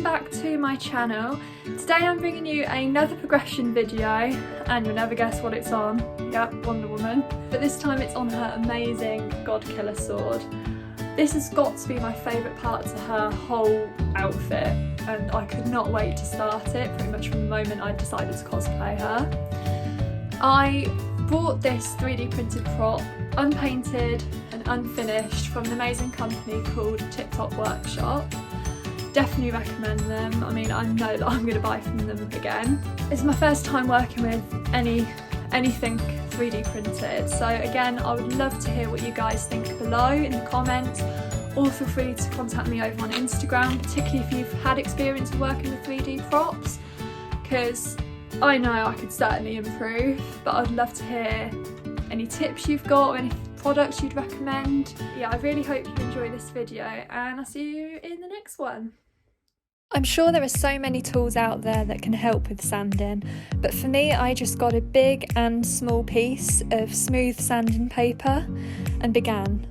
welcome back to my channel. Today I'm bringing you another progression video and you'll never guess what it's on. Yep, Wonder Woman. But this time it's on her amazing Godkiller sword. This has got to be my favourite part to her whole outfit and I could not wait to start it pretty much from the moment I decided to cosplay her. I bought this 3D printed prop, unpainted and unfinished, from an amazing company called TikTok Workshop. Definitely recommend them. I mean, I know that I'm going to buy from them again. It's my first time working with anything 3D printed, so again I would love to hear what you guys think below in the comments, or feel free to contact me over on Instagram, particularly if you've had experience working with 3D props, because I know I could certainly improve, but I'd love to hear any tips you've got or any products you'd recommend. Yeah, I really hope you enjoy this video and I'll see you in the next one. I'm sure there are so many tools out there that can help with sanding, but for me I just got a big and small piece of smooth sanding paper and began.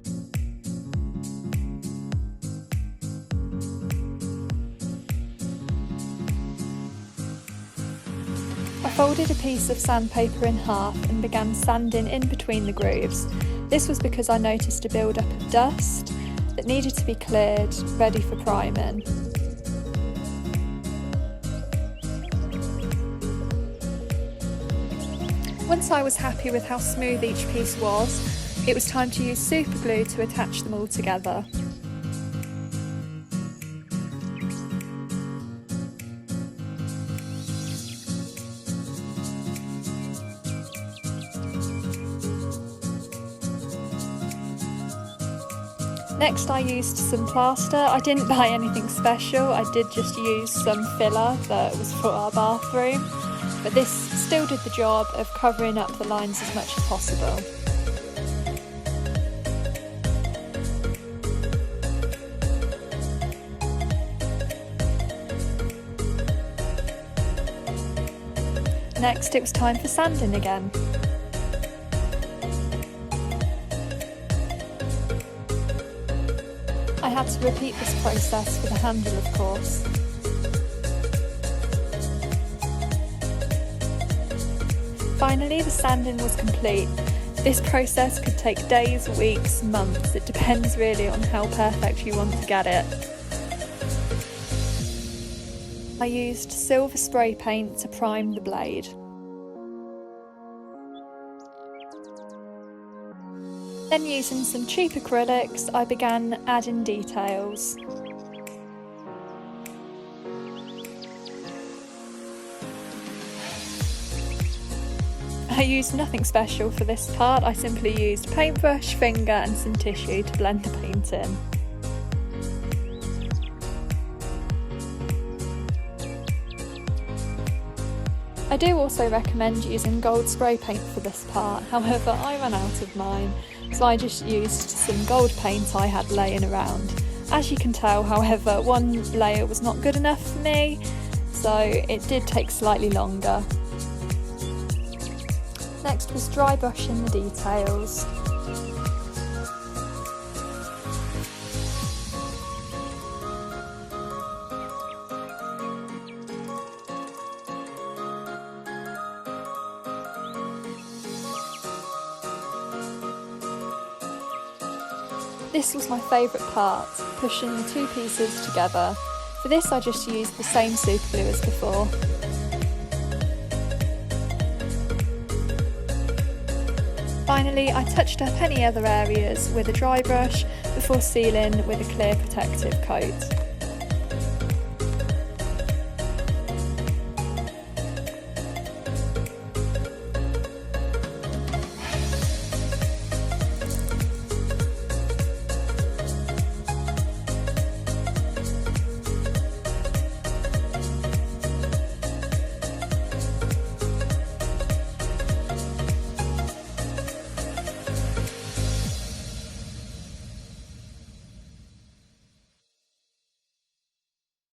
I folded a piece of sandpaper in half and began sanding in between the grooves. This was because I noticed a build-up of dust that needed to be cleared, ready for priming. Once I was happy with how smooth each piece was, it was time to use super glue to attach them all together. Next I used some plaster. I didn't buy anything special, I did just use some filler that was for our bathroom, but this still did the job of covering up the lines as much as possible. Next it was time for sanding again. I had to repeat this process with a handle, of course. Finally, the sanding was complete. This process could take days, weeks, months. It depends really on how perfect you want to get it. I used silver spray paint to prime the blade. Then, using some cheap acrylics, I began adding details. I used nothing special for this part, I simply used paintbrush, finger and some tissue to blend the paint in. I do also recommend using gold spray paint for this part, however I ran out of mine, so I just used some gold paint I had laying around. As you can tell, however, one layer was not good enough for me, so it did take slightly longer. Next was dry brushing the details. This was my favourite part, pushing the two pieces together. For this I just used the same super glue as before. Finally, I touched up any other areas with a dry brush before sealing with a clear protective coat.